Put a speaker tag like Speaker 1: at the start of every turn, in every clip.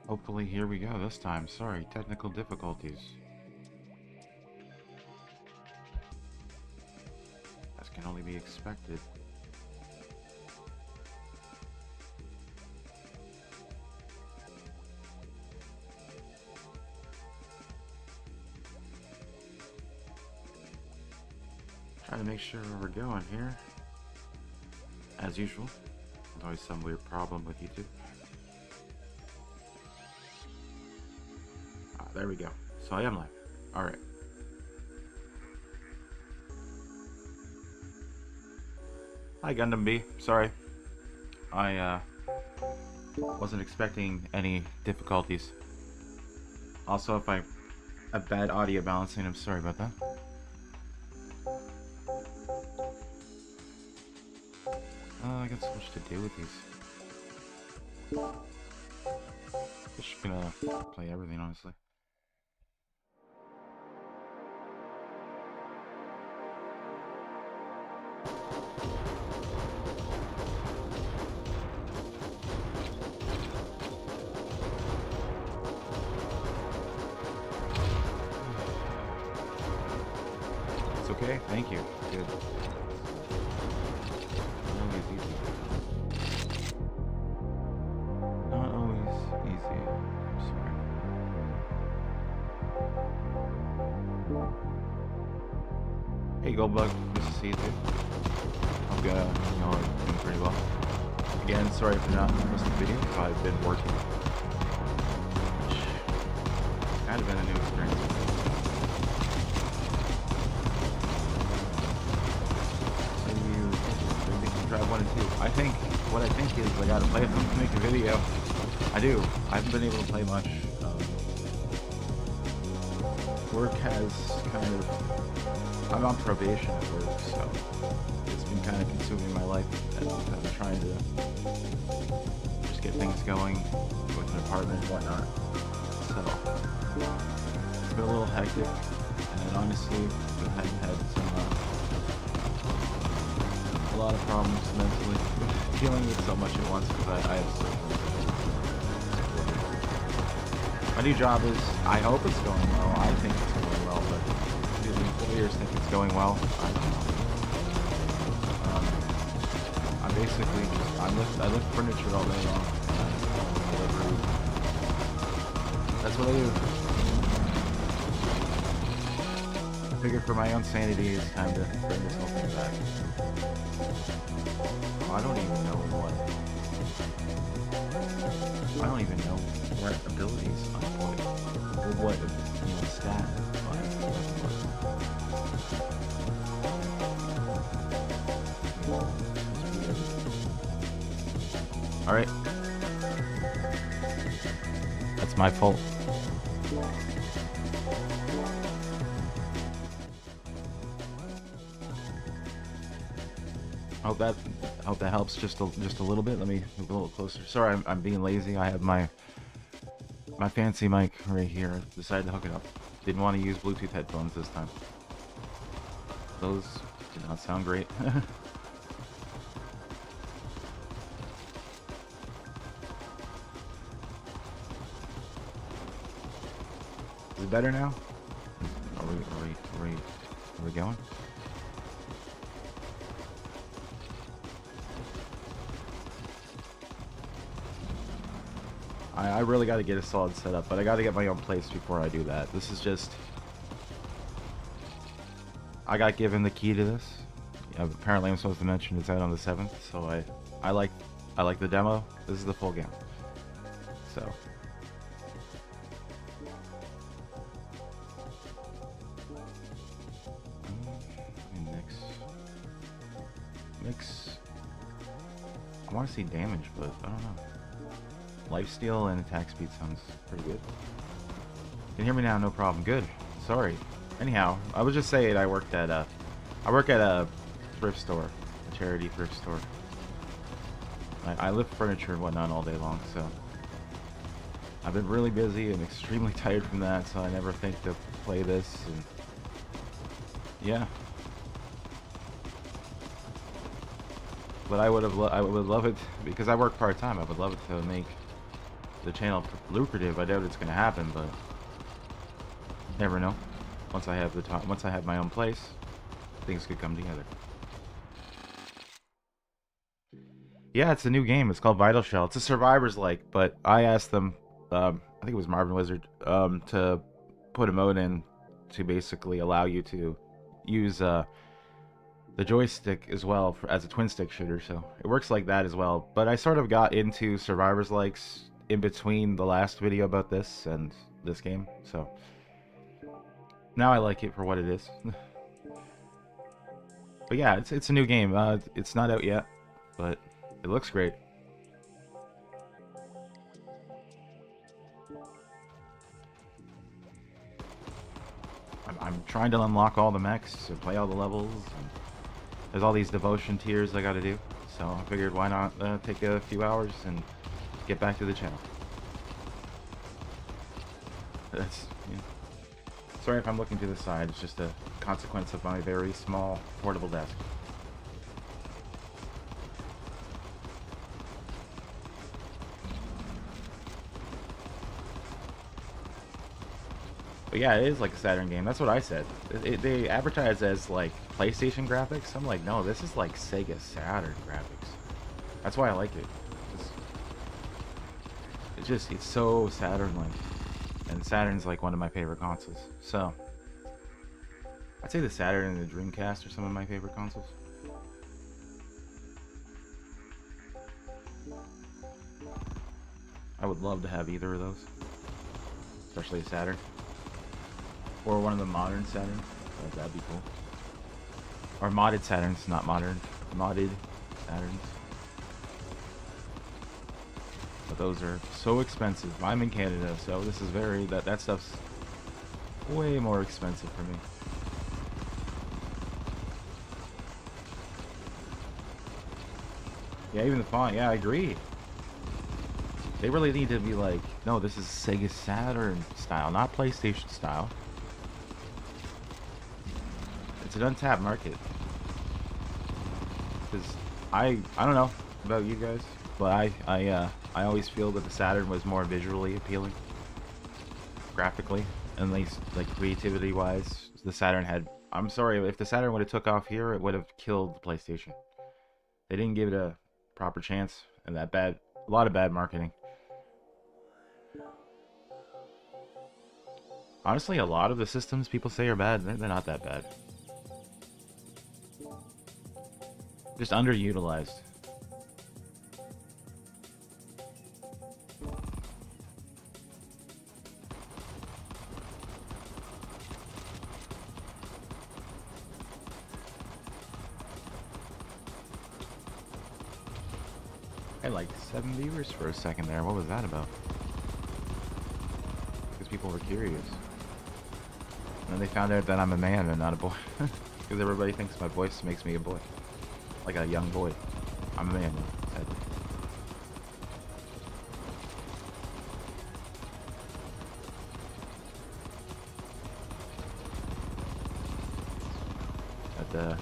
Speaker 1: Hopefully, here we go this time. Sorry, technical difficulties. As can only be expected. Try to make sure we're going here. As usual. There's always some weird problem with YouTube. Ah, there we go. So I am live. Alright. Hi Gundam B. Sorry. I wasn't expecting any difficulties. Also, if I have bad audio balancing, I'm sorry about that. I got so much to do with these. Just gonna play everything, honestly. It's okay, thank you. Good. Not always easy. I'm sorry. Hey Goldbug, nice to see you too. I'm doing pretty well. Again, sorry for not posting videos. I've been working. Which kind of been a new experience. Drive 1 and 2. What I think is I gotta play them to make a video. I do. I haven't been able to play much. Work has kind of... I'm on probation at work, so it's been kind of consuming my life, and I'm trying to just get things going with an apartment and whatnot. So it's been a little hectic, and honestly, I've had some a lot of problems mentally, dealing with so much at once because I have so much. My new job is, I hope it's going well, I think it's going well, but do the employers think it's going well? I don't know. I lift furniture all day long. That's what I do. I figured for my own sanity, it's time to bring this whole thing back. I don't even know what abilities unlock, or what, stat. Alright. That's my fault. I hope that helps just a little bit. Let me move a little closer. Sorry, I'm being lazy. I have my fancy mic right here. Decided to hook it up. Didn't want to use Bluetooth headphones this time. Those did not sound great. Is it better now? Are we going? I really got to get a solid setup, but I got to get my own place before I do that. This is just... I got given the key to this. Yeah, apparently I'm supposed to mention it's out on the 7th, so I like the demo. This is the full game. So... Mix... I want to see damage, but I don't know. Lifesteal and attack speed sounds pretty good. Can you hear me now? No problem. Good. Sorry. Anyhow, I was just saying I work at a thrift store, a charity thrift store. I lift furniture and whatnot all day long, so I've been really busy and extremely tired from that, so I never think to play this. And yeah. But I would love it because I work part-time. I would love it to make the channel lucrative, I doubt it's gonna happen, but never know. Once I have the time, once I have my own place, things could come together. Yeah, it's a new game. It's called Vital Shell. It's a Survivors-like, but I asked them, I think it was Marvin Wizard, to put a mode in to basically allow you to use the joystick as well as a twin stick shooter. So it works like that as well. But I sort of got into Survivors-likes in between the last video about this and this game, so now I like it for what it is. But yeah, it's a new game. It's not out yet, but it looks great. I'm trying to unlock all the mechs and play all the levels. And there's all these devotion tiers I gotta do. So I figured why not take a few hours and get back to the channel. That's, you know. Sorry if I'm looking to the side. It's just a consequence of my very small portable desk. But yeah, it is like a Saturn game. That's what I said. They advertise as like PlayStation graphics. I'm like, no, this is like Sega Saturn graphics. That's why I like it. It's so Saturn-like. And Saturn's like one of my favorite consoles. So I'd say the Saturn and the Dreamcast are some of my favorite consoles. I would love to have either of those. Especially a Saturn. Or one of the modern Saturns. That'd be cool. Or modded Saturns, not modern. Modded Saturns. But those are so expensive. I'm in Canada, so this is very... That stuff's way more expensive for me. Yeah, even the font. Yeah, I agree. They really need to be like, no, this is Sega Saturn style, not PlayStation style. It's an untapped market. Because I don't know about you guys, but I always feel that the Saturn was more visually appealing, graphically, and at least like creativity wise. The Saturn had. I'm sorry, if the Saturn would have took off here, it would have killed the PlayStation. They didn't give it a proper chance, and a lot of bad marketing. Honestly, a lot of the systems people say are bad, they're not that bad. Just underutilized. I had like 7 viewers for a second there. What was that about? Because people were curious. And then they found out that I'm a man and not a boy. Because everybody thinks my voice makes me a boy. Like a young boy. I'm a man. Trying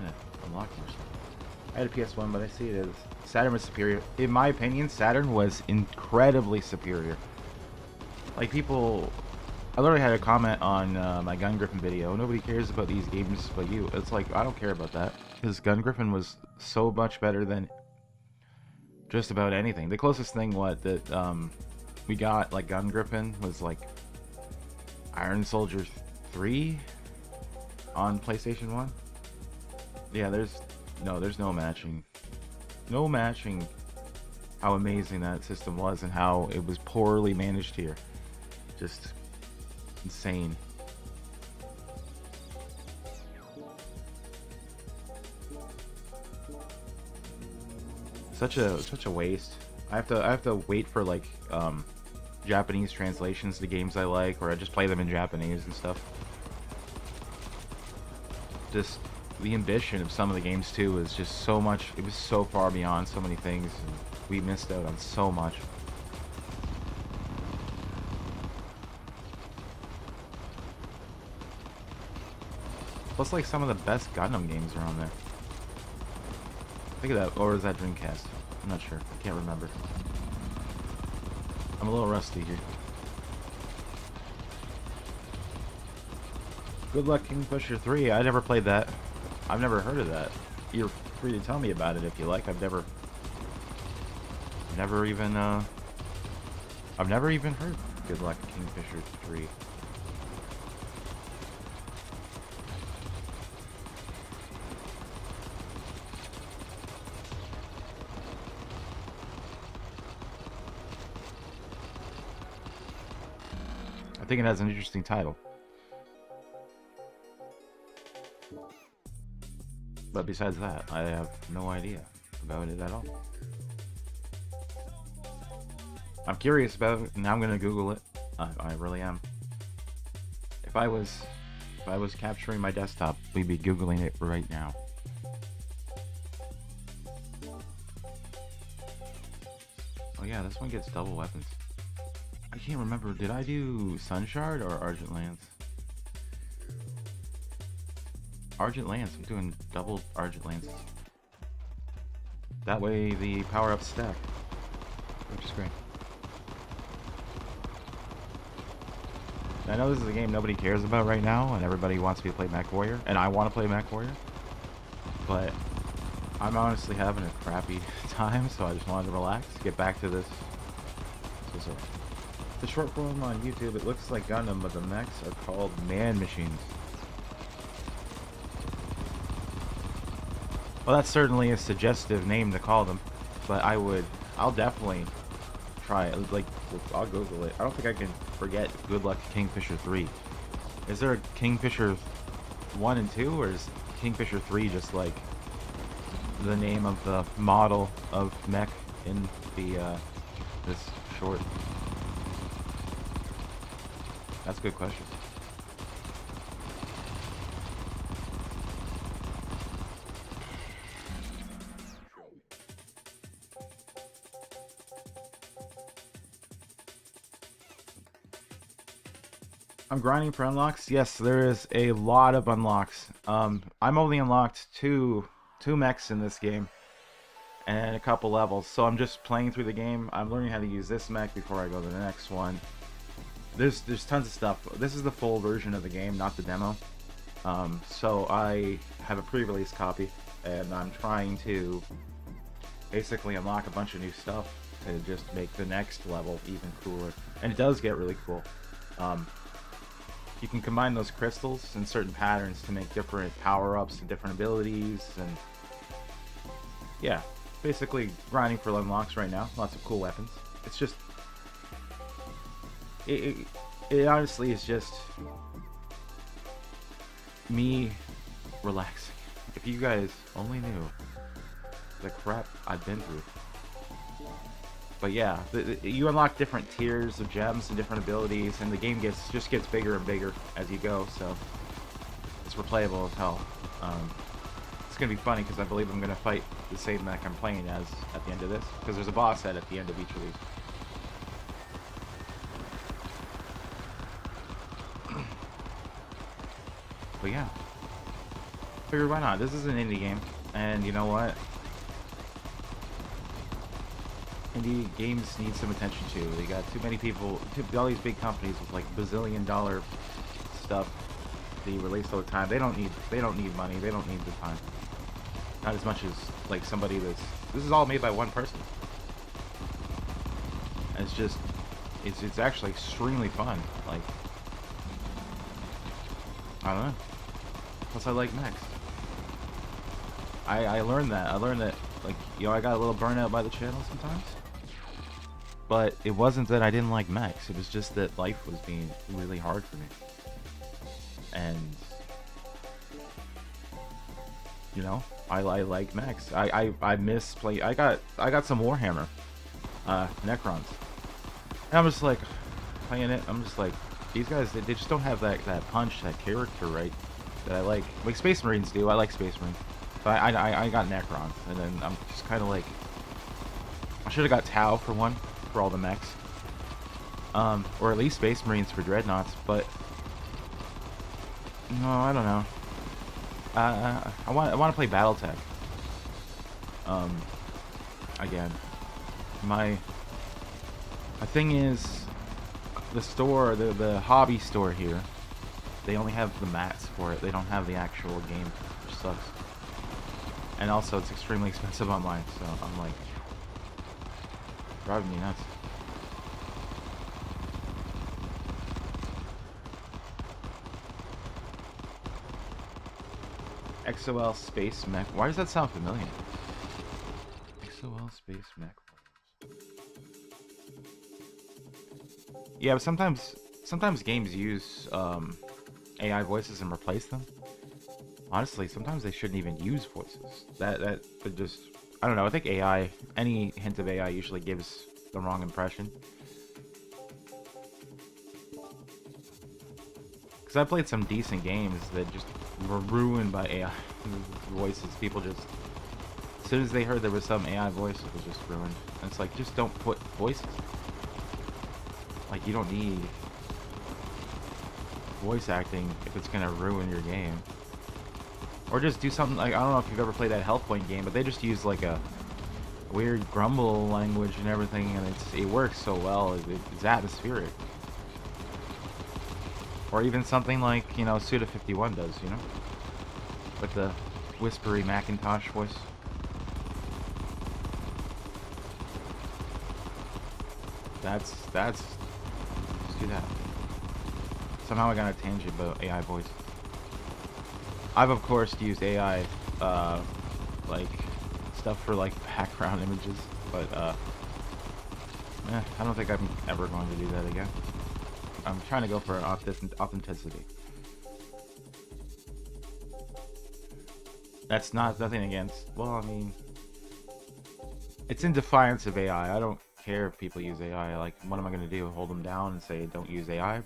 Speaker 1: to unlock more stuff. I had a PS1, but I see it as Saturn was superior. In my opinion, Saturn was incredibly superior. Like people, I literally had a comment on my Gun Griffin video. Nobody cares about these games but you. It's like, I don't care about that. Because Gun Griffin was so much better than just about anything. The closest thing that we got like Gun Griffin was like Iron Soldier 3 on PlayStation 1. Yeah, there's no matching. No matching how amazing that system was and how it was poorly managed here. Just insane. Such a waste. I have to wait for like Japanese translations to games I like, or I just play them in Japanese and stuff. Just the ambition of some of the games too is just so much. It was so far beyond so many things, and we missed out on so much. Plus, like, some of the best Gundam games are on there. Think of that, or is that Dreamcast? I'm not sure. I can't remember. I'm a little rusty here. Good Luck Kingfisher 3. I never played that. I've never heard of that. You're free to tell me about it if you like. I've never even heard Good Luck Kingfisher 3. I think it has an interesting title. But besides that, I have no idea about it at all. I'm curious about it, and I'm gonna Google it. I really am. If I was capturing my desktop, we'd be Googling it right now. Oh yeah, this one gets double weapons. I can't remember, did I do Sunshard or Argent Lance? Argent Lance, I'm doing double Argent Lances. That way the power-ups stack, which is great. I know this is a game nobody cares about right now, and everybody wants me to play Mech Warrior, and I want to play Mech Warrior, but I'm honestly having a crappy time, so I just wanted to relax, get back to this. The short form on YouTube, it looks like Gundam, but the mechs are called man machines. Well, that's certainly a suggestive name to call them, but I'll definitely try it. Like, I'll Google it. I don't think I can forget Good Luck Kingfisher 3. Is there a Kingfisher 1 and 2, or is Kingfisher 3 just like the name of the model of mech in the this short? That's a good question. I'm grinding for unlocks. Yes, there is a lot of unlocks. I'm only unlocked two mechs in this game and a couple levels, so I'm just playing through the game. I'm learning how to use this mech before I go to the next one. There's tons of stuff. This is the full version of the game, not the demo. So I have a pre-release copy, and I'm trying to basically unlock a bunch of new stuff to just make the next level even cooler. And it does get really cool. You can combine those crystals in certain patterns to make different power-ups and different abilities, and yeah, basically grinding for unlocks right now. Lots of cool weapons. It's just it honestly is just me relaxing. If you guys only knew the crap I've been through. But yeah, you unlock different tiers of gems and different abilities, and the game just gets bigger and bigger as you go, so it's replayable as hell. It's gonna be funny because I believe I'm gonna fight the same mech I'm playing as at the end of this, because there's a boss head at the end of each of these. But yeah, figured why not? This is an indie game, and you know what? Indie games need some attention too. They got too many people, all these big companies with like bazillion-dollar stuff they release all the time. They don't need money. They don't need the time. Not as much as like somebody this is all made by one person. And it's actually extremely fun. Like, I don't know. Plus I like mechs. I learned that. Like, you know, I got a little burnout by the channel sometimes. But it wasn't that I didn't like mechs. It was just that life was being really hard for me. And you know, I like mechs. I miss play. I got some Warhammer, Necrons, and I'm just like playing it. I'm just like, these guys, they just don't have that punch, that character, right? That I like. Like Space Marines do. I like Space Marines. But I got Necrons, and then I'm just kind of like, I should have got Tau for one, for all the mechs, or at least Space Marines for Dreadnoughts. But no, I don't know. I want to play BattleTech. Again, my thing is the store, the hobby store here. They only have the mats for it. They don't have the actual game, which sucks. And also, it's extremely expensive online, so I'm like, driving me nuts. XOL Space Mech. Why does that sound familiar? XOL Space Mech. Yeah, but sometimes games use AI voices and replace them. Honestly, sometimes they shouldn't even use voices. That just, I don't know. I think AI, any hint of AI usually gives the wrong impression. Because I played some decent games that just were ruined by AI voices. People just, as soon as they heard there was some AI voice, it was just ruined. And it's like, just don't put voices. Like, you don't need voice acting if it's gonna ruin your game. Or just do something like, I don't know if you've ever played that Health Point game, but they just use like a weird grumble language and everything, and it works so well. It's atmospheric. Or even something like, you know, Suda51 does, you know? With the whispery Macintosh voice. Let's do that. Somehow I got a tangent about AI voice. I've of course used AI, like stuff for like background images, but I don't think I'm ever going to do that again. I'm trying to go for authenticity. That's nothing against. Well, I mean, it's in defiance of AI. I don't care if people use AI. Like, what am I gonna do? Hold them down and say don't use AI?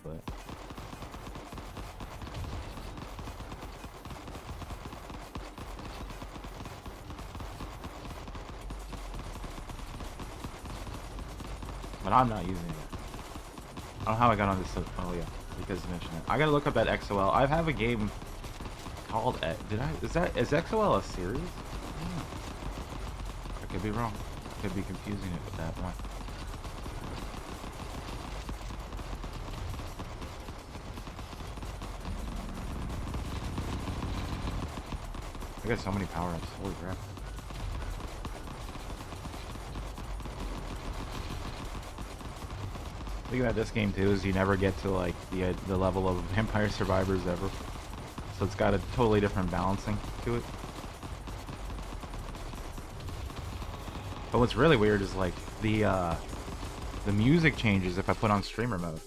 Speaker 1: But I'm not using it. I don't know how I got on this. Oh yeah, because you mentioned it. I gotta look up that XOL. I have a game called. Is XOL a series? I could be wrong. I could be confusing it with that one. I got so many power-ups. Holy crap. The thing about this game too is you never get to like the level of Vampire Survivors ever. So it's got a totally different balancing to it. But what's really weird is like the music changes if I put on streamer mode.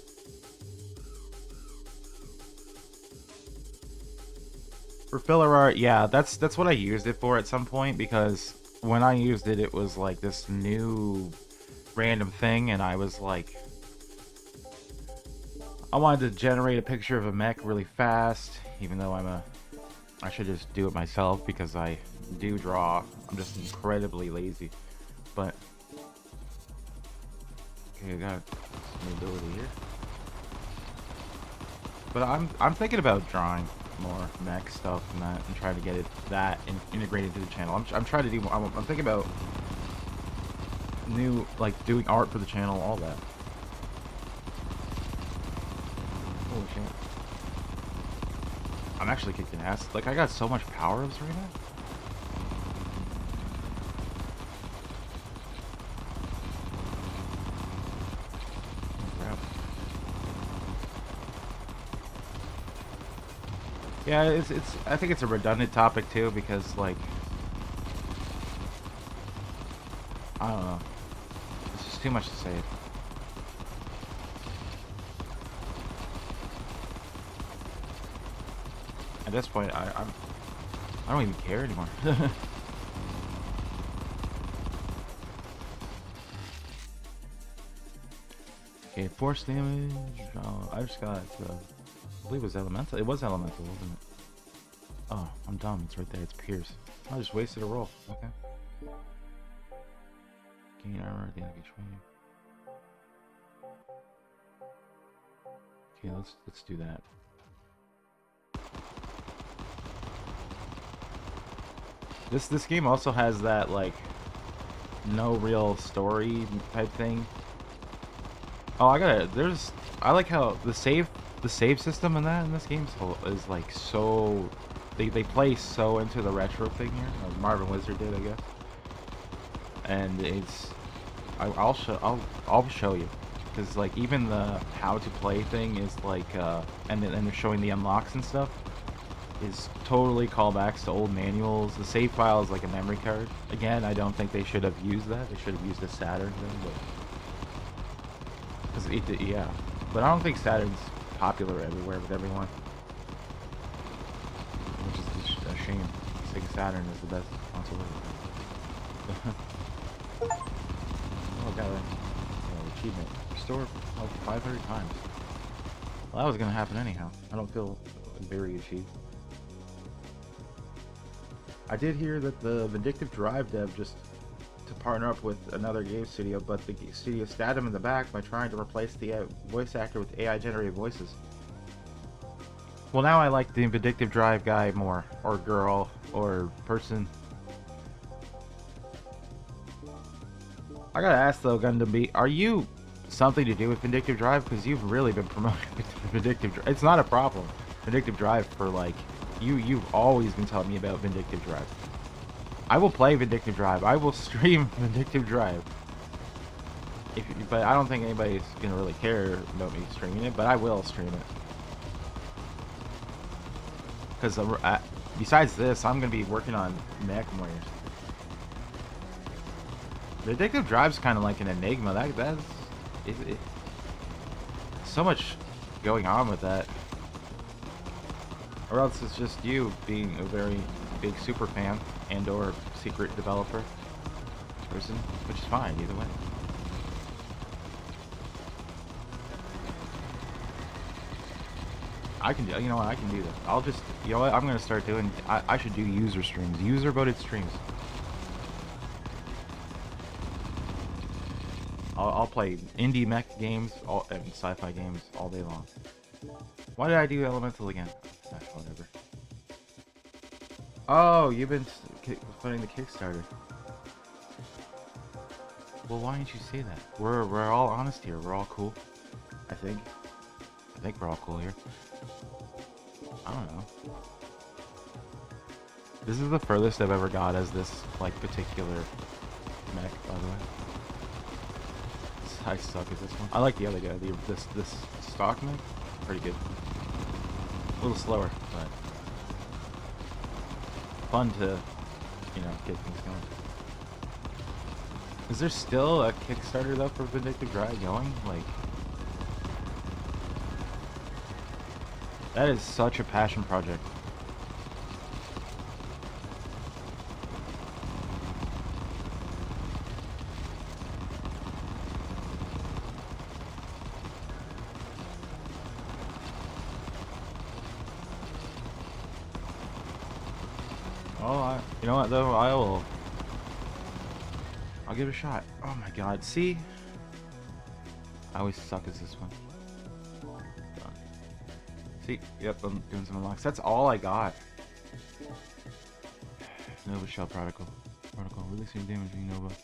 Speaker 1: For filler art, yeah, that's what I used it for at some point, because when I used it, it was like this new random thing, and I was like, I wanted to generate a picture of a mech really fast, even though I should just do it myself because I do draw. I'm just incredibly lazy. But okay, I got some ability here. But I'm thinking about drawing more mech stuff and that, and trying to get that integrated into the channel. I'm trying to do. I'm thinking about new, like doing art for the channel, all that. Holy shit! I'm actually kicking ass. Like, I got so much power-ups right now. Yeah, it's I think it's a redundant topic too, because like, I don't know, it's just too much to say. At this point, I don't even care anymore. Okay, force damage. Oh, I just got. I believe it was elemental. It was elemental, wasn't it? Oh, I'm dumb. It's right there. It's pierce. I just wasted a roll. Okay. Gain armor at the end of each wave. Okay, let's do that. This game also has that like no real story type thing. Oh, I like how the save system in this game is like so they play so into the retro thing here. Marvin Wizard did, I guess. And I'll show you, because like even the how to play thing is like and they're showing the unlocks and stuff is totally callbacks to old manuals. The save file is like a memory card. Again, I don't think they should have used that. They should have used a Saturn thing, but yeah. But I don't think Saturn's popular everywhere with everyone, which is just a shame. Sega Saturn is the best console ever. Oh, got an achievement. Restore health 500 times. Well, that was gonna happen anyhow. I don't feel very achieved. I did hear that the Vindictive Drive dev just to partner up with another game studio, but the studio stabbed him in the back by trying to replace the voice actor with AI-generated voices. Well, now I like the Vindictive Drive guy more, or girl, or person. I gotta ask though, Gundam B, are you something to do with Vindictive Drive? Because you've really been promoting Vindictive Drive. It's not a problem. Vindictive Drive for like, you've always been telling me about Vindictive Drive. I will play Vindictive Drive. I will stream Vindictive Drive. But I don't think anybody's gonna really care about me streaming it, but I will stream it. Because besides this, I'm gonna be working on Mech Warriors. Vindictive Drive's kind of like an enigma. That's so much going on with that. Or else it's just you being a very big super fan and or secret developer person, which is fine either way. I can do, you know what, I can do that. I'll just, you know what, I'm gonna start doing, I should do user streams, user voted streams. I'll play indie mech games and sci-fi games all day long. Why did I do Elemental again? Whatever. Oh, you've been funding the Kickstarter. Well, why didn't you say that? We're all honest here. We're all cool. I think we're all cool here. I don't know. This is the furthest I've ever got as this like particular mech, by the way. I suck at this one. I like the other guy. This stock mech, pretty good. A little slower, but fun to, you know, get things going. Is there still a Kickstarter though for Vindictive Drive going? Like, that is such a passion project. Oh, you know what though? I'll give it a shot. Oh my god, see? I always suck at this one. Done. See? Yep, I'm doing some unlocks. That's all I got. Nova Shell Protocol. Releasing damaging Nova.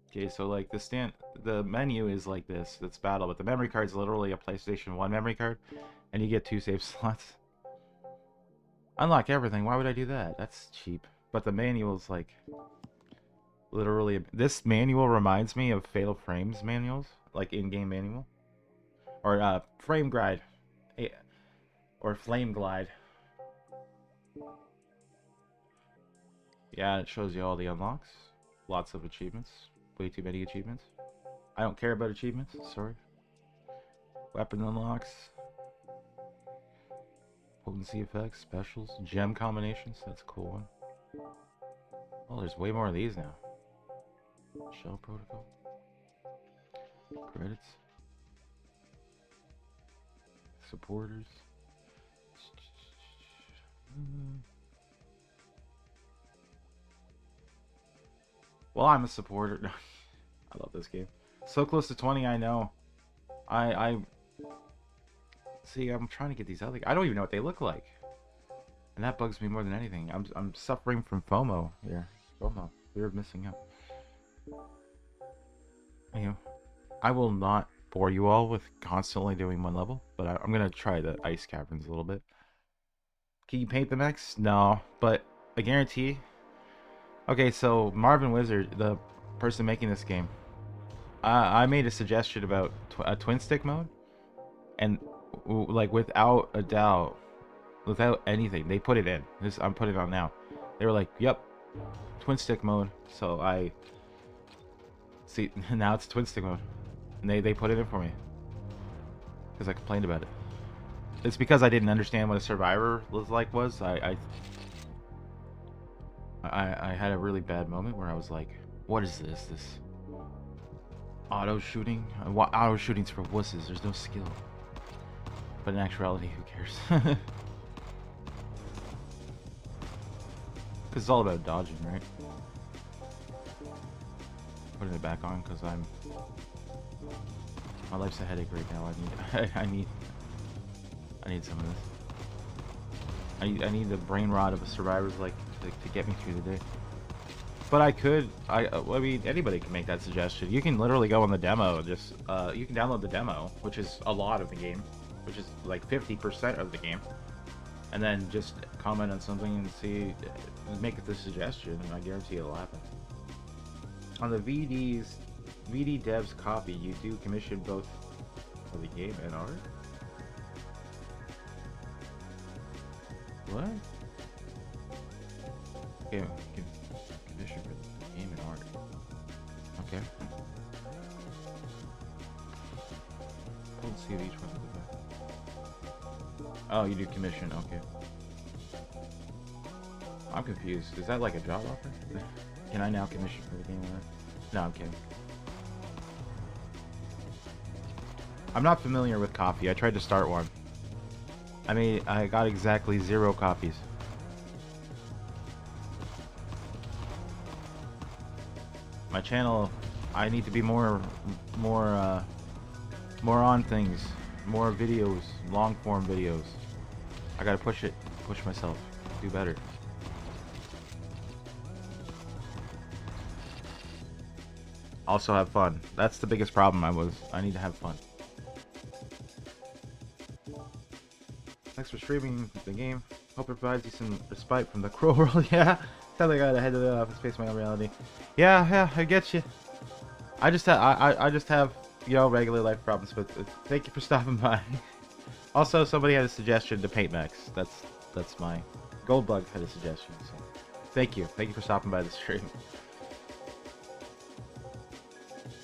Speaker 1: Okay, so like the menu is like this. It's battle, but the memory card is literally a PlayStation 1 memory card, and you get 2 save slots. Unlock everything. Why would I do that? That's cheap. But the manual's like literally. This manual reminds me of Fatal Frames manuals, like in-game manual, or Frame Glide, or Flame Glide. Yeah, it shows you all the unlocks. Lots of achievements. Way too many achievements. I don't care about achievements. Sorry. Weapon unlocks. Potency effects, specials, gem combinations. That's a cool one. Oh, there's way more of these now. Shell Protocol. Credits. Supporters. Well, I'm a supporter. I love this game. So close to 20, I know. I see, I'm trying to get these other. I don't even know what they look like. And that bugs me more than anything. I'm suffering from FOMO here. FOMO. Fear of missing out. You know, I will not bore you all with constantly doing one level, but I'm gonna try the ice caverns a little bit. Can you paint the mechs? No, but I guarantee. Okay, so Marvin Wizard, the person making this game, I made a suggestion about a twin stick mode, and like without a doubt, without anything, they put it in. I'm putting it on now. They were like, "Yep, twin stick mode." So I see now it's twin stick mode, and they put it in for me because I complained about it. It's because I didn't understand what a survivor was. I had a really bad moment where I was like, "What is this? This auto shooting? Auto shooting's for wusses. There's no skill." But in actuality, who cares? Because it's all about dodging, right? Putting it back on because my life's a headache right now. I need some of this. I need the brain rot of a survivor's-like to get me through the day. But I mean, anybody can make that suggestion. You can literally go on the demo. Just you can download the demo, which is a lot of the game, which is like 50% of the game, and then just comment on something and see, make it the suggestion, and I guarantee it'll happen. On the VD devs copy, you do commission both for the game and art. What? Okay, commission for the game and art. Okay. Let's see each one. Oh, you do commission. Okay. I'm confused. Is that like a job offer? Can I now commission for the game and art? No, I'm kidding. I'm not familiar with coffee. I tried to start one. I mean, I got exactly 0 copies. My channel, I need to be more on things, more videos, long form videos. I gotta push myself, do better. Also have fun. That's the biggest problem. I need to have fun. Thanks for streaming the game. Hope it provides you some respite from the cruel world. Yeah, sounds like I gotta head to the office, face my own reality. Yeah, I get you. I just have regular life problems. But thank you for stopping by. Also, somebody had a suggestion to paint mechs. That's my Goldbug had a suggestion. So thank you for stopping by the stream.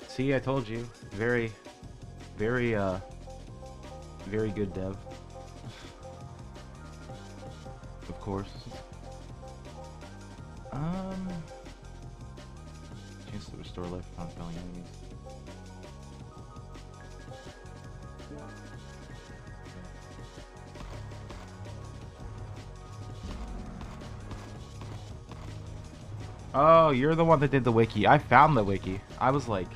Speaker 1: See, I told you, very good dev. Of course. Chance to restore life upon felling enemies. Oh, you're the one that did the wiki. I found the wiki. I was like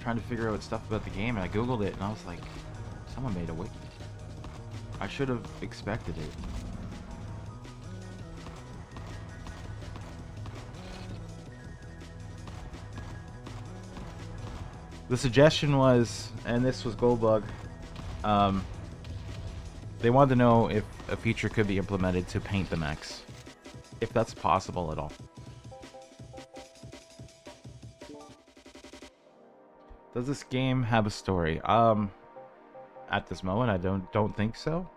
Speaker 1: trying to figure out stuff about the game, and I googled it, and I was like, someone made a wiki. I should have expected it. The suggestion was, and this was Goldbug, they wanted to know if a feature could be implemented to paint the mechs, if that's possible at all. Does this game have a story? At this moment, I don't think so.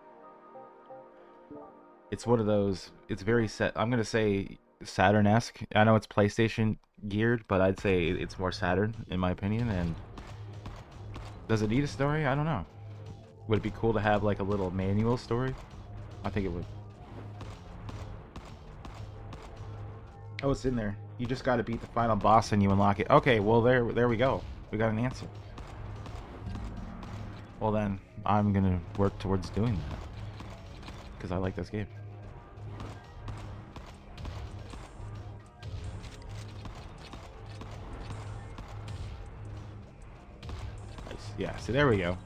Speaker 1: It's one of those. It's very set. I'm gonna say Saturn-esque. I know it's PlayStation geared, but I'd say it's more Saturn in my opinion. And does it need a story? I don't know. Would it be cool to have like a little manual story? I think it would. Oh, it's in there. You just got to beat the final boss and you unlock it. Okay, well there we go. We got an answer. Well then, I'm gonna work towards doing that because I like this game. Nice. Yeah. So there we go.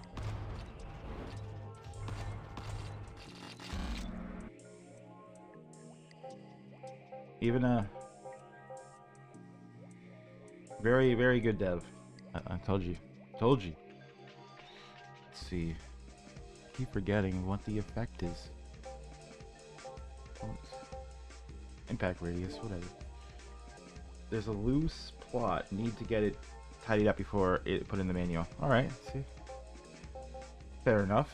Speaker 1: Even a very, very good dev. I told you. Told you. Let's see. I keep forgetting what the effect is. Oops. Impact radius, whatever. There's a loose plot. Need to get it tidied up before it put in the manual. Alright, see. Fair enough.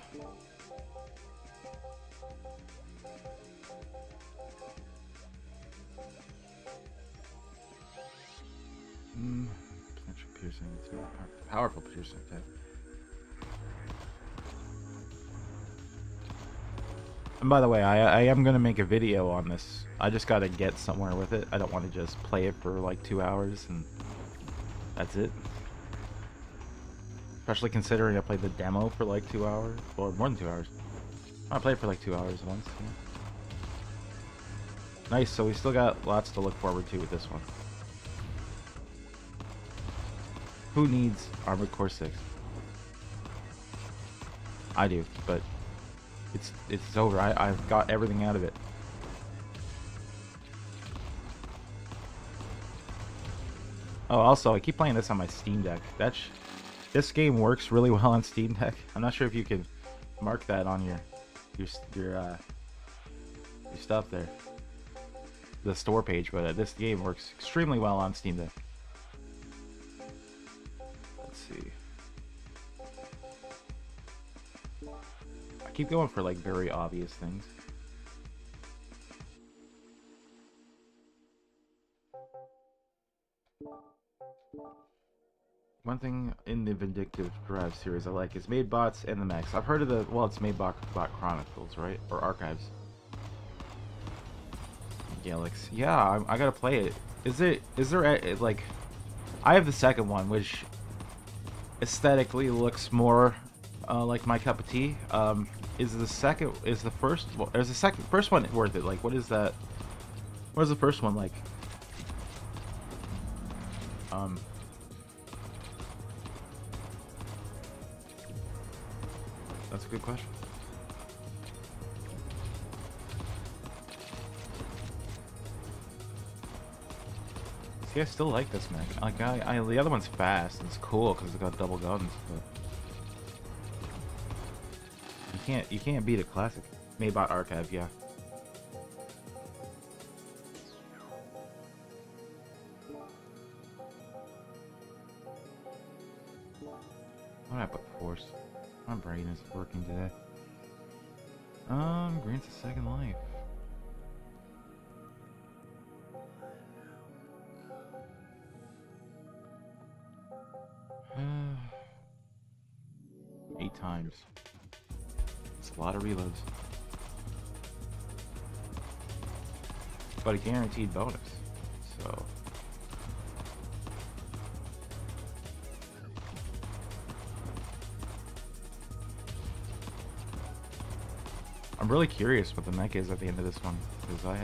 Speaker 1: Potential piercing. It's not powerful piercing attack. And by the way, I am going to make a video on this. I just got to get somewhere with it. I don't want to just play it for like 2 hours and that's it. Especially considering I played the demo for like 2 hours. Or more than 2 hours. I played for like 2 hours once. Yeah. Nice, so we still got lots to look forward to with this one. Who needs Armored Core 6? I do, but it's over. I've got everything out of it. Oh, also, I keep playing this on my Steam Deck. This game works really well on Steam Deck. I'm not sure if you can mark that on your stuff there, the store page, but this game works extremely well on Steam Deck. Let's see. I keep going for like very obvious things. One thing in the Vindictive Drive series I like is Made Bots and the Mechs. I've heard of the, well, it's Made Bot Chronicles, right? Or Archives. Galax. Yeah, I gotta play it. Is there like, I have the second one, which aesthetically looks more like my cup of tea. Is the first, well, there's the first one worth it? Like, what is that? What is the first one like? That's a good question. See, I still like this mech. Like, the other one's fast and it's cool because it's got double guns, but you can't beat a classic. Maybot Archive, yeah. Why did I put force? My brain is working today. Grants a second life. Eight times. It's a lot of reloads. But a guaranteed bonus. So I'm really curious what the mech is at the end of this one, because I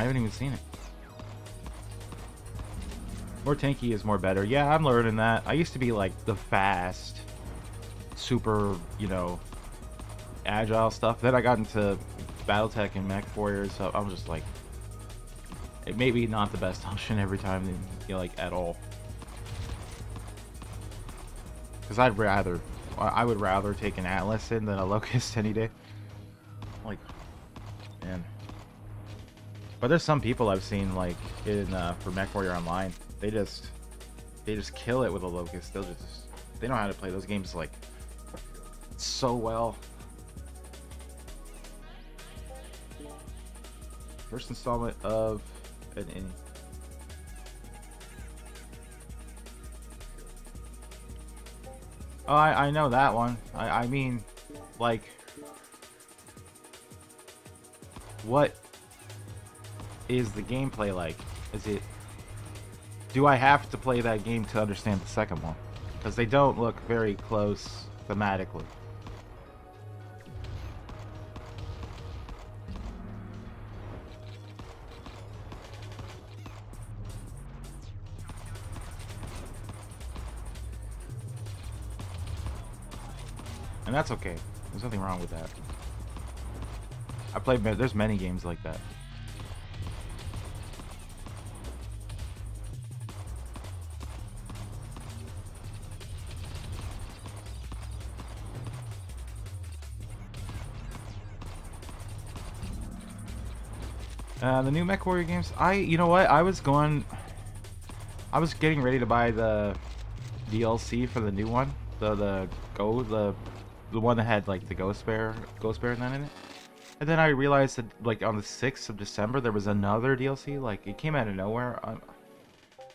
Speaker 1: haven't even seen it. More tanky is more better. Yeah, I'm learning that. I used to be like the fast, super, you know, agile stuff. Then I got into Battletech and Mech Warriors, so I'm just like, it may be not the best option every time, you know, like at all. Because I would rather take an Atlas in than a Locust any day. Like, man. But there's some people I've seen, like, in for Mech Warrior Online, they just kill it with a Locust. They know how to play those games like so well. First installment of an Oh, I know that one. I mean, like, what is the gameplay like? Do I have to play that game to understand the second one? Because they don't look very close thematically. And that's okay. There's nothing wrong with that. There's many games like that. The new Mech Warrior games. You know what? I was getting ready to buy the DLC for the new one, the one that had like the Ghost Bear and that in it. And then I realized that like on the 6th of December there was another DLC. Like it came out of nowhere.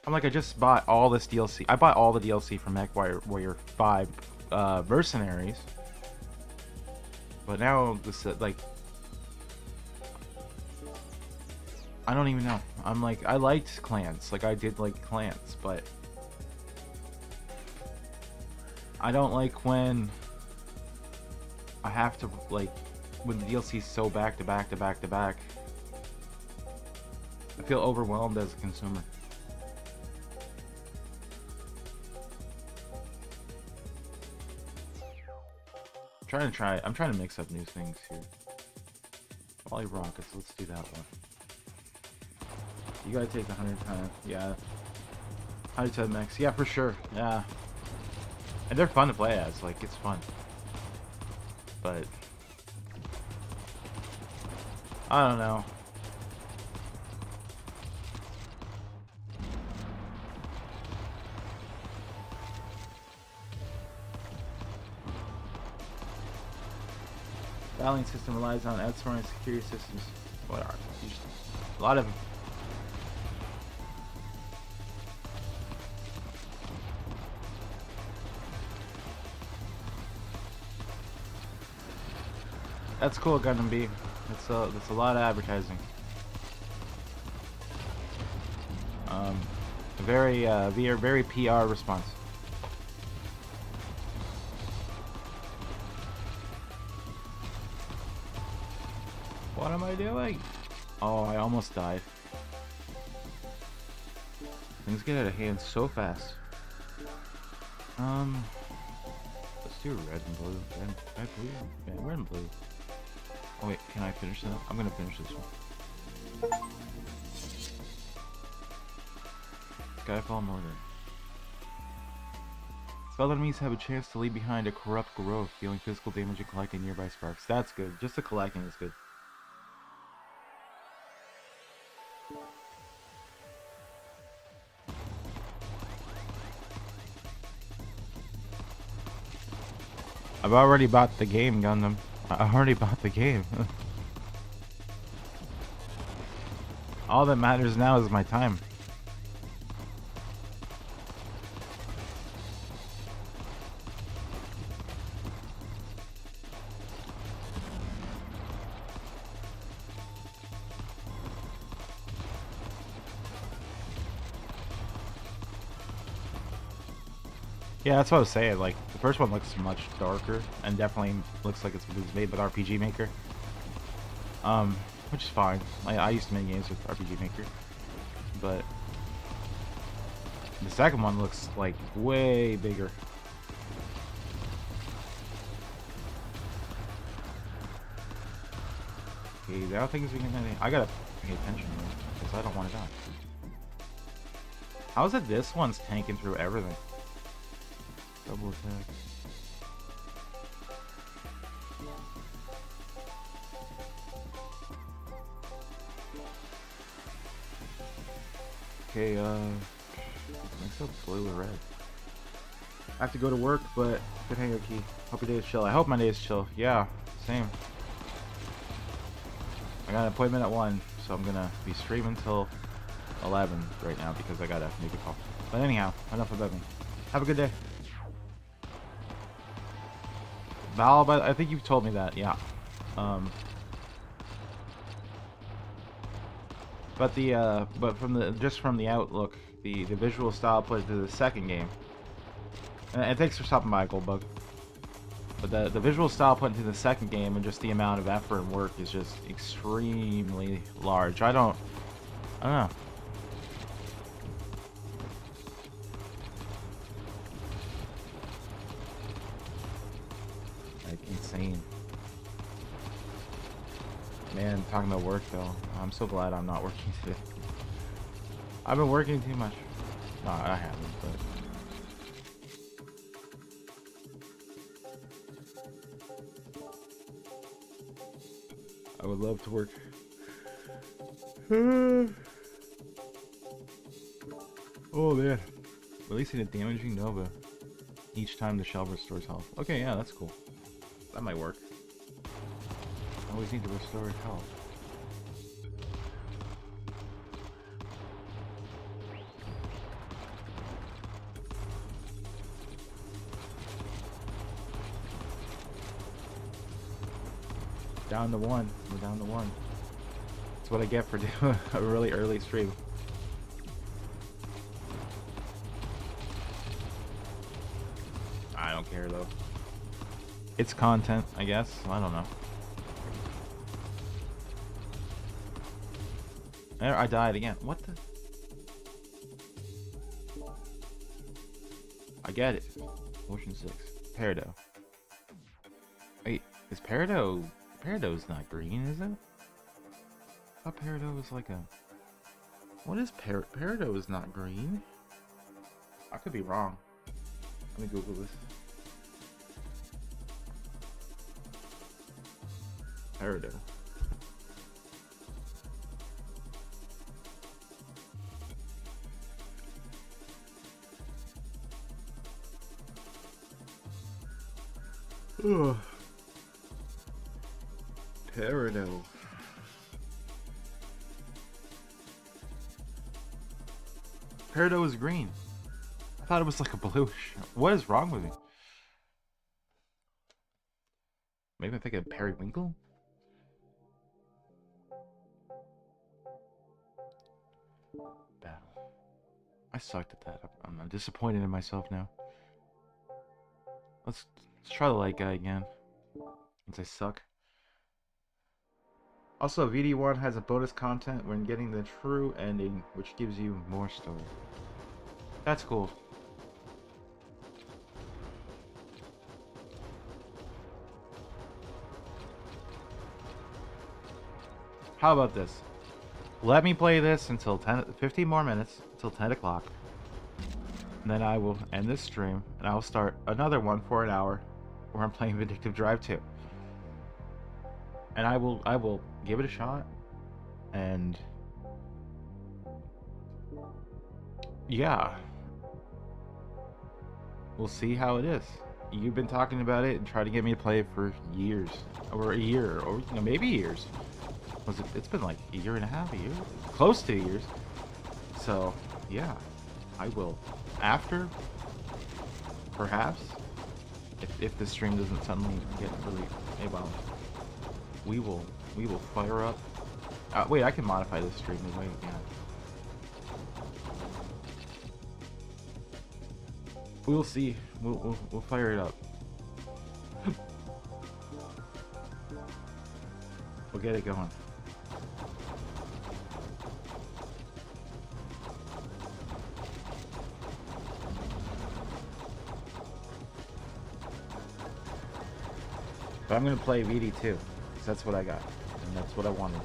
Speaker 1: I'm like, I just bought all this DLC. I bought all the DLC for Mech Warrior 5 Mercenaries. But now this like, I don't even know. I'm like, I liked clans. Like I did like clans, but I don't like when I have to like when the DLC is so back to back to back to back. I feel overwhelmed as a consumer. I'm trying to mix up new things here. Volley rockets, let's do that one. You gotta take 100 times, yeah. 110 mechs, yeah, for sure, yeah. And they're fun to play as, like, it's fun. But I don't know. Battling system relies on outsmarting security systems. What are a lot of that's cool, Gundam B. That's a lot of advertising. Very PR response. What am I doing? Oh, I almost died. Things get out of hand so fast. Let's do red and blue. Red, blue? Yeah, red and blue. Oh wait, can I finish that? I'm gonna finish this one. Skyfall Mortar. Spell enemies have a chance to leave behind a corrupt growth, dealing physical damage and collecting nearby sparks. That's good. Just the collecting is good. I've already bought the game, Gundam. I already bought the game. All that matters now is my time. Yeah, that's what I was saying. Like, the first one looks much darker and definitely looks like it's made with RPG Maker. Which is fine. I used to make games with RPG Maker. But the second one looks like way bigger. Okay, now things we can. I gotta pay attention because I don't want to die. How is it this one's tanking through everything? Double attack. Okay, mix up blue or red. I have to go to work, but good hangout key. Hope your day is chill. I hope my day is chill. Yeah, same. I got an appointment at 1, so I'm gonna be streaming till 11 right now because I gotta make a call. But anyhow, enough about me. Have a good day. Val, but I think you've told me that, yeah. But from the outlook, the visual style put into the second game. And thanks for stopping by, Goldbug. But the visual style put into the second game and just the amount of effort and work is just extremely large. I don't know. Like, insane. Man, talking about work though, I'm so glad I'm not working today. I've been working too much. No, I haven't, but I would love to work. Oh man. Releasing a damaging Nova each time the shell restores health. Okay, yeah, that's cool. That might work. I always need to restore health. Down to one. We're down to one. That's what I get for doing a really early stream. I don't care though. It's content, I guess. I don't know. I died again. What the? I get it. Motion 6. Peridot. Wait, is Peridot... Peridot's not green, is it? I thought Peridot was like a... What is Peridot is not green? I could be wrong. Let me Google this. Peridot. Ugh. Peridot. Peridot is green. I thought it was like a bluish. What is wrong with me? Maybe I'm thinking of periwinkle? Battle. I sucked at that. I'm disappointed in myself now. Let's try the light guy again. Since I suck. Also, VD1 has a bonus content when getting the true ending, which gives you more story. That's cool. How about this? Let me play this until 15 more minutes, until 10 o'clock. And then I will end this stream, and I'll start another one for an hour, where I'm playing Vindictive Drive 2. And I will give it a shot, and yeah, we'll see how it is. You've been talking about it and trying to get me to play it for years, or a year, or you know, maybe years. Was it? It's been like a year and a half, a year, close to years. So yeah, I will. After, perhaps, if the stream doesn't suddenly get really well, we will fire up. Wait, I can modify this stream. Wait, yeah. We'll see. We'll fire it up. We'll get it going. But I'm gonna play VD2, because that's what I got, and that's what I wanted.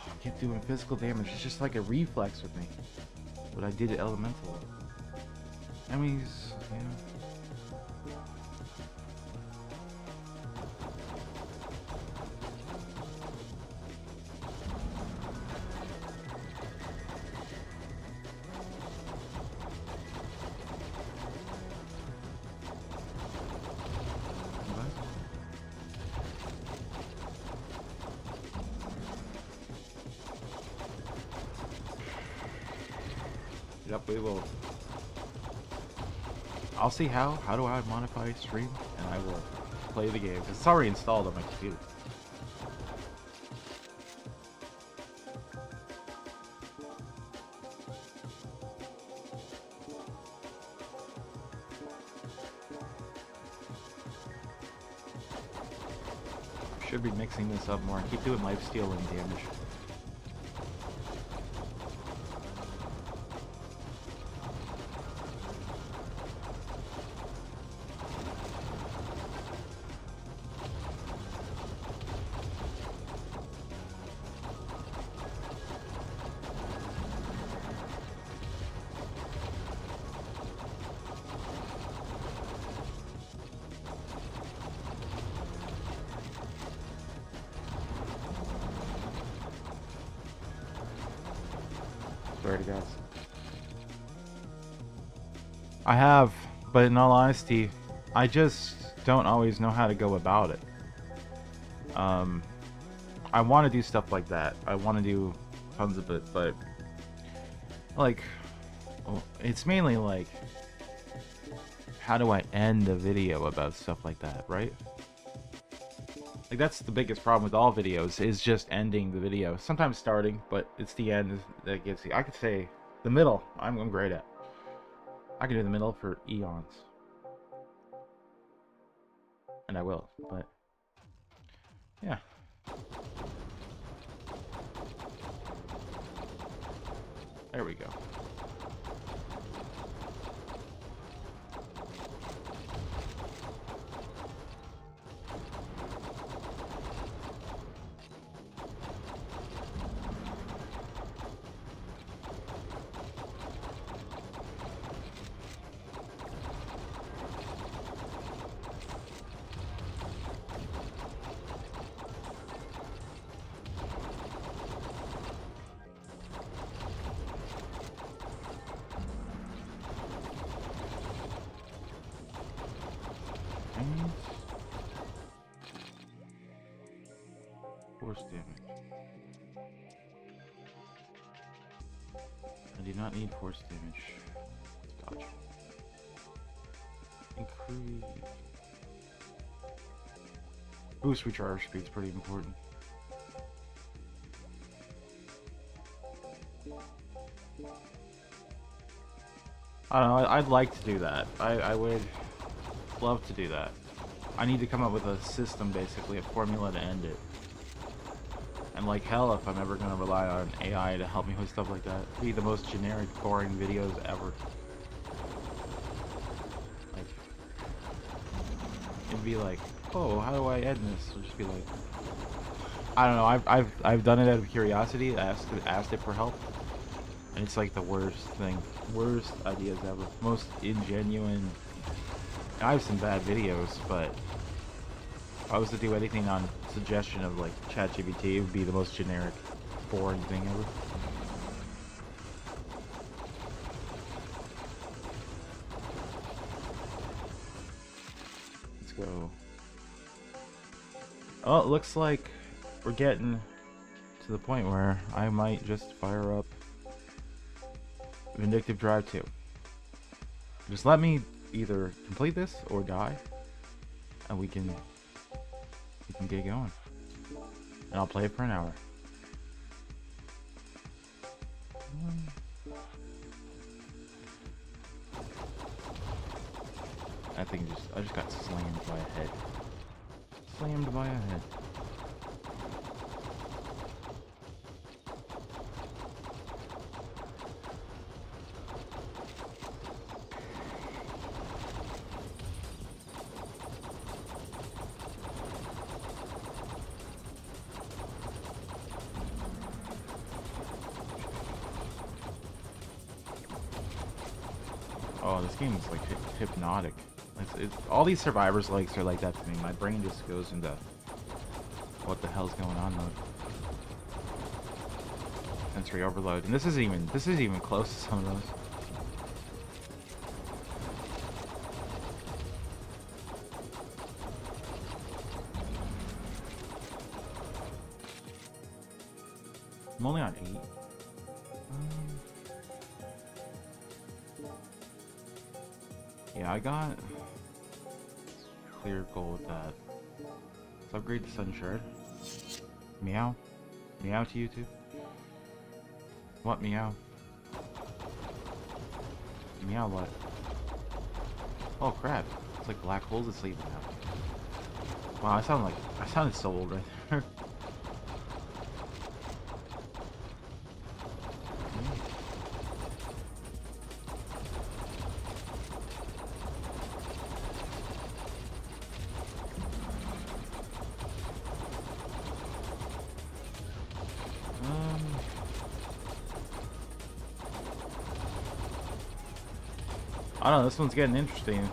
Speaker 1: I keep doing physical damage. It's just like a reflex with me. But I did it elemental. Enemies, yeah. Yep, we will. I'll see how do I modify stream, and I will play the game. It's already installed on my computer. Should be mixing this up more. Keep doing lifesteal and damage. swear to God. I have, but in all honesty, I just don't always know how to go about it. I want to do stuff like that. I want to do tons of it, but like, it's mainly like, how do I end a video about stuff like that, right? Like, that's the biggest problem with all videos, is just ending the video. Sometimes starting, but it's the end that gets you. I could say the middle, I'm great at. I can do the middle for eons. And I will, but yeah. There we go. Force damage. I do not need force damage. Dodge. Increase. Boost recharge speed's pretty important. I don't know, I'd like to do that. I would love to do that. I need to come up with a system, basically, a formula to end it. And like hell, if I'm ever gonna rely on AI to help me with stuff like that, it'd be the most generic, boring videos ever. Like, it'd be like, oh, how do I end this? It'd just be like, I don't know. I've done it out of curiosity. Asked it for help, and it's like the worst thing, worst ideas ever, most ingenuine. I have some bad videos, but if I was to do anything on suggestion of like ChatGPT, it would be the most generic, boring thing ever. Let's go. Oh, it looks like we're getting to the point where I might just fire up Vindictive Drive 2. Just let me either complete this or die, and we can get going. And I'll play it for an hour. I think I just got slammed by a head. Slammed by a head. Oh, this game is like hypnotic. It's all these Survivors-likes are like that to me. My brain just goes into what the hell's going on mode. Sensory overload, and this isn't even close to some of those. I'm only on 8. Yeah, I got clear goal with that. Let's upgrade the Sun Shard. Meow. Meow to you too. What meow? Meow what? Oh crap. It's like black holes asleep now. Wow, I sounded so old right there. I don't know, this one's getting interesting.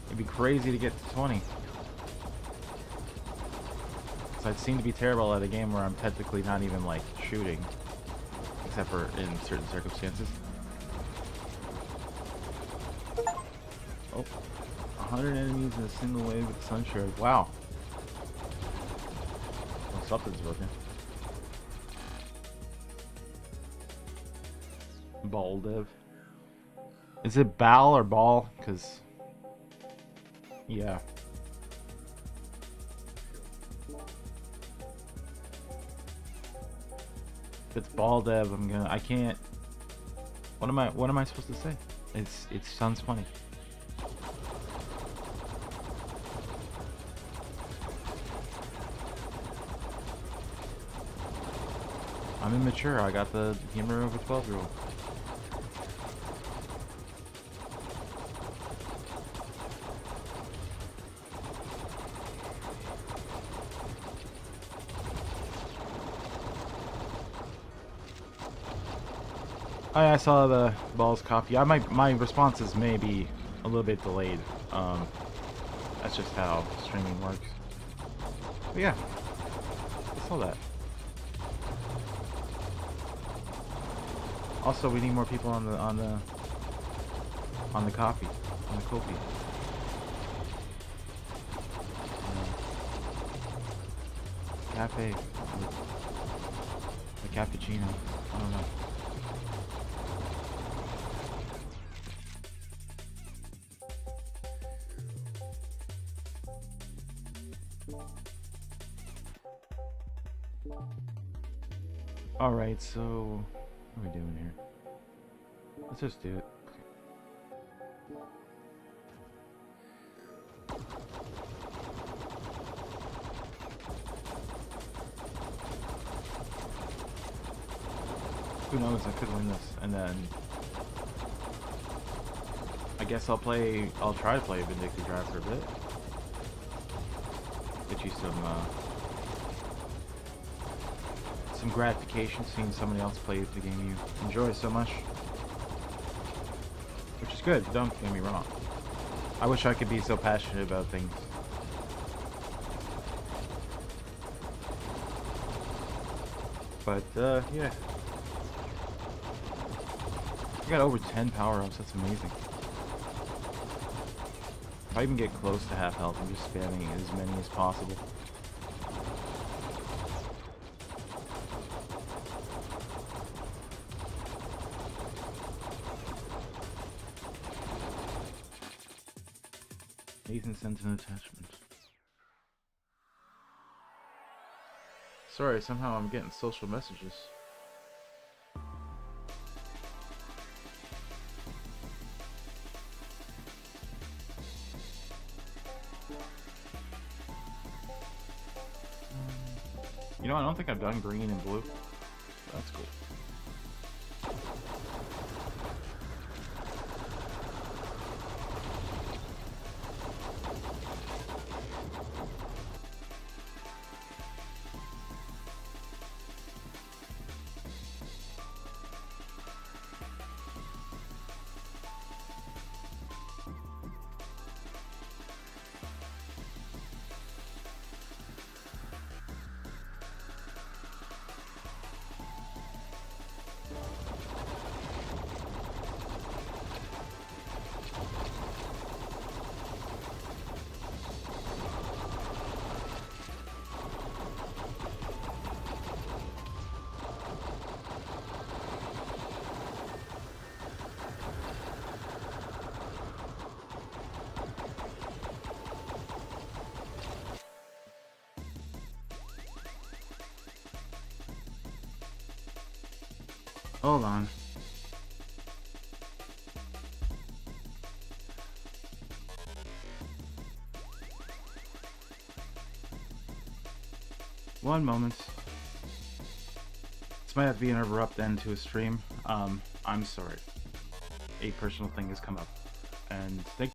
Speaker 1: It'd be crazy to get to 20. Because I'd seem to be terrible at a game where I'm technically not even, like, shooting. except for in certain circumstances. Oh, 100 enemies in a single wave with Sunshard. Wow. Well, something's working. Ball dev. Is it Bal or Ball? Because, yeah. If it's Ball dev, I can't. What am I supposed to say? It sounds funny. I'm immature. I got the humor of a 12-year-old. Oh, yeah, I saw the Ball's copy. My responses may be a little bit delayed. That's just how streaming works. But yeah, I saw that. Also, we need more people on the copy, on the copy. Cafe, the cappuccino. I don't know. All right, so what are we doing here? Let's just do it. Who knows? I could win this, and then I guess I'll try to play Vindictive Drive for a bit. Get you some gratification seeing somebody else play the game you enjoy so much. Which is good, don't get me wrong. I wish I could be so passionate about things. But, yeah. I got over 10 power-ups, that's amazing. If I even get close to half health, I'm just spamming as many as possible. Nathan sent an attachment. Sorry, somehow I'm getting social messages. You know, I don't think I've done green and blue. That's cool. Hold on. One moment. This might have to be an abrupt end to a stream. I'm sorry. A personal thing has come up. And thank